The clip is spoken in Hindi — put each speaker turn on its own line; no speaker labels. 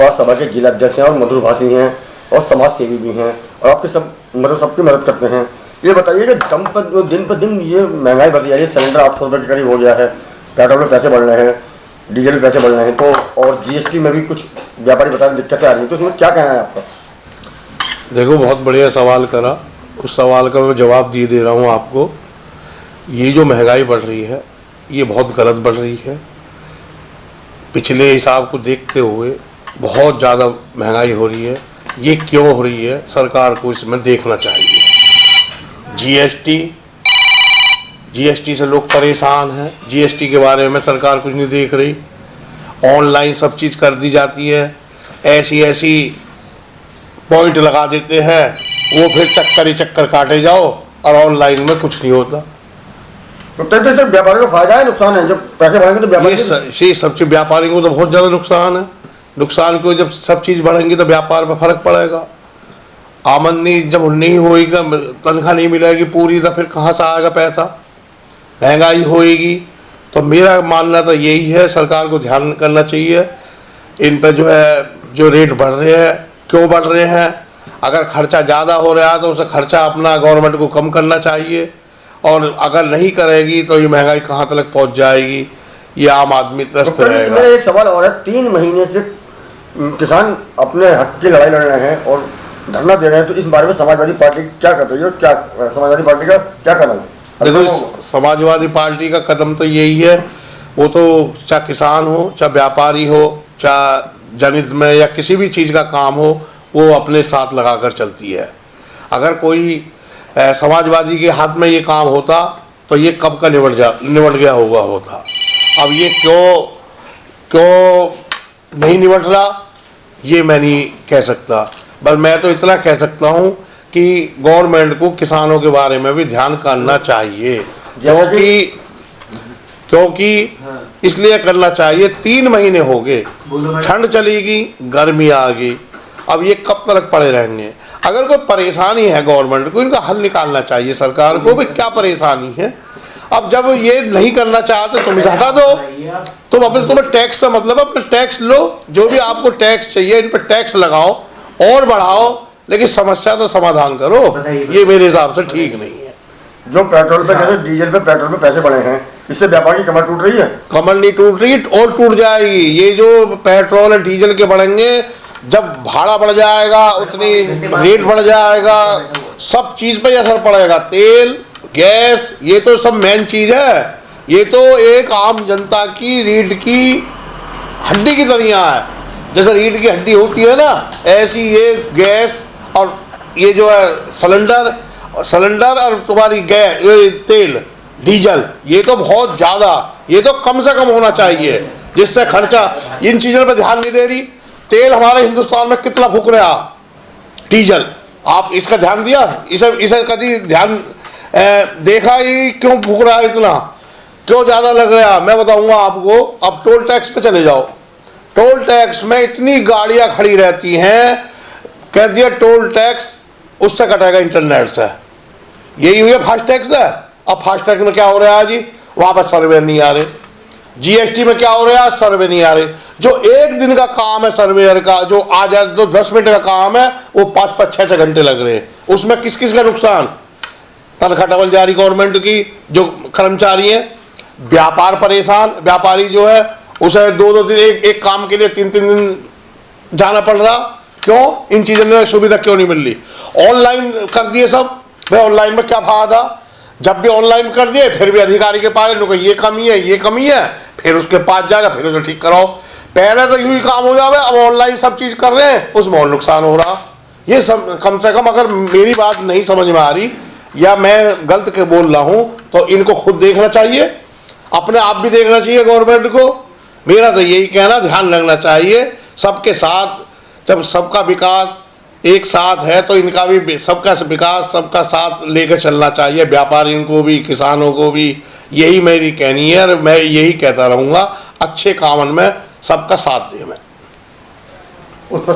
स्वास्थ्य सभा के जिला अध्यक्ष हैं और मधुरभाषी हैं और समाज सेवी भी हैं और आपके सबकी मदद करते हैं। ये बताइए कि दिन पर दिन ये महंगाई बढ़ रही है, सिलेंडर 800 रुपये के करीब हो गया है, पेट्रोल में पैसे बढ़ रहे हैं, डीजल में पैसे बढ़ रहे हैं, तो और जीएसटी में भी कुछ व्यापारी बता रहे दिक्कतें आ रही हैं, तो इसमें क्या कहना है आपका?
देखो, बहुत बढ़िया सवाल करा। उस सवाल का मैं जवाब दे रहा हूँ आपको। ये जो महंगाई बढ़ रही है ये बहुत गलत बढ़ रही है। पिछले हिसाब को देखते हुए बहुत ज़्यादा महंगाई हो रही है। ये क्यों हो रही है, सरकार को इसमें देखना चाहिए। जीएसटी से लोग परेशान हैं। जीएसटी के बारे में सरकार कुछ नहीं देख रही। ऑनलाइन सब चीज़ कर दी जाती है, ऐसी पॉइंट लगा देते हैं, वो फिर चक्कर ही चक्कर काटे जाओ और ऑनलाइन में कुछ नहीं होता।
तो सिर्फ व्यापारी को फायदा है, नुकसान है? जब पैसे बढ़ेंगे तो व्यापारी
ये सब चीज़ व्यापारी को तो बहुत ज़्यादा नुकसान है। नुकसान क्यों? जब सब चीज़ बढ़ेंगी तो व्यापार पर फर्क पड़ेगा। आमदनी जब नहीं होगी, तनख्वाह नहीं मिलेगी पूरी, तो फिर कहाँ से आएगा पैसा? महंगाई होएगी। तो मेरा मानना तो यही है, सरकार को ध्यान करना चाहिए इन पर। जो रेट बढ़ रहे हैं, क्यों बढ़ रहे हैं? अगर खर्चा ज़्यादा हो रहा है तो उसे खर्चा अपना गवर्नमेंट को कम करना चाहिए, और अगर नहीं करेगी तो ये महंगाई कहाँ तक पहुँच जाएगी, ये आम आदमी त्रस्त रहेगा।
मेरा एक सवाल और है, 3 महीने से किसान अपने हक की लड़ाई लड़ रहे हैं और धरना दे रहे हैं, तो इस बारे में समाजवादी पार्टी क्या कर रही है और क्या समाजवादी पार्टी का क्या कदम है?
देखो, समाजवादी पार्टी का कदम तो यही है, वो तो चाहे किसान हो, चाहे व्यापारी हो, चाहे जनहित में या किसी भी चीज़ का काम हो, वो अपने साथ लगाकर चलती है। अगर कोई समाजवादी के हाथ में ये काम होता तो ये कब का निबट गया होता। अब ये क्यों नहीं निबट रहा, ये मैं नहीं कह सकता। पर मैं तो इतना कह सकता हूँ कि गवर्नमेंट को किसानों के बारे में भी ध्यान करना चाहिए, क्योंकि इसलिए करना चाहिए, 3 महीने हो गए, ठंड चलेगी, गर्मी आ गई, अब ये कब तक पड़े रहेंगे? अगर कोई परेशानी है गवर्नमेंट को, इनका हल निकालना चाहिए सरकार को भी, क्या परेशानी है। अब जब ये नहीं करना चाहते तुम इसे हटा दो। तुम्हें टैक्स से मतलब है, अपने टैक्स लो, जो भी आपको टैक्स चाहिए इन पर टैक्स लगाओ और बढ़ाओ, लेकिन समस्या तो समाधान करो। ये मेरे हिसाब से ठीक नहीं है।
जो पेट्रोल पे जैसे डीजल पे पेट्रोल पे पैसे बढ़े हैं, इससे व्यापार की कमर टूट रही है?
कमर नहीं टूट रही और टूट जाएगी। ये जो पेट्रोल और डीजल के बढ़ेंगे, जब भाड़ा बढ़ जाएगा उतनी रेट बढ़ जाएगा, सब चीज़ पर असर पड़ेगा। तेल, गैस, ये तो सब मेन चीज़ है। ये तो एक आम जनता की रीढ़ की हड्डी की तरह है। जैसे रीढ़ की हड्डी होती है ना, ऐसी ये गैस और ये जो है सिलेंडर और तुम्हारी गैस, ये तेल, डीजल, ये तो बहुत ज़्यादा, ये तो कम से कम होना चाहिए, जिससे खर्चा, इन चीज़ों पर ध्यान नहीं दे रही। तेल हमारे हिंदुस्तान में कितना फूक रहा, डीजल, आप इसका ध्यान दिया? इसे कभी ध्यान देखा ही क्यों फूक रहा है इतना, क्यों ज़्यादा लग रहा? मैं बताऊंगा आपको। अब टोल टैक्स पे चले जाओ, टोल टैक्स में इतनी गाड़ियां खड़ी रहती हैं, कह दिया टोल टैक्स उससे कटेगा इंटरनेट से, यही हुई फास्ट टैक्स है। अब फास्ट टैक्स में क्या हो रहा है जी, वहाँ पर सर्वे नहीं आ रहे। जीएसटी में क्या हो रहा है, सर्वे नहीं आ रहे। जो 1 दिन का काम है सर्वेयर का, जो आ जाए, जो 10 मिनट का काम है, वो 5-5, 6-6 घंटे लग रहे हैं। उसमें किस किस का नुकसान? तनख्वाह डबल जारी गवर्नमेंट की, जो कर्मचारी हैं, व्यापार परेशान, व्यापारी जो है उसे 2-2 दिन एक काम के लिए 3-3 दिन जाना पड़ रहा। क्यों? इन चीज़ों में सुविधा क्यों नहीं मिल रही? ऑनलाइन कर दिए सब। भाई ऑनलाइन में क्या फायदा? जब भी ऑनलाइन कर दिए, फिर भी अधिकारी के पास ये कमी है, फिर उसके पास जाएगा, फिर उसे ठीक कराओ। पहले तो यूँ ही काम हो जाए, अब ऑनलाइन सब चीज़ कर रहे हैं, उसमें और नुकसान हो रहा। ये सब कम से कम, अगर मेरी बात नहीं समझ में आ रही या मैं गलत के बोल रहा हूँ, तो इनको खुद देखना चाहिए, अपने आप भी देखना चाहिए गवर्नमेंट को। मेरा तो यही कहना, ध्यान रखना चाहिए सबके साथ। जब सबका विकास एक साथ है तो इनका भी सबका विकास, सबका साथ लेकर चलना चाहिए, व्यापारियों को भी, किसानों को भी। यही मेरी कहनी है और मैं यही कहता रहूँगा, अच्छे कामन में सबका साथ दें। मैं
उस पर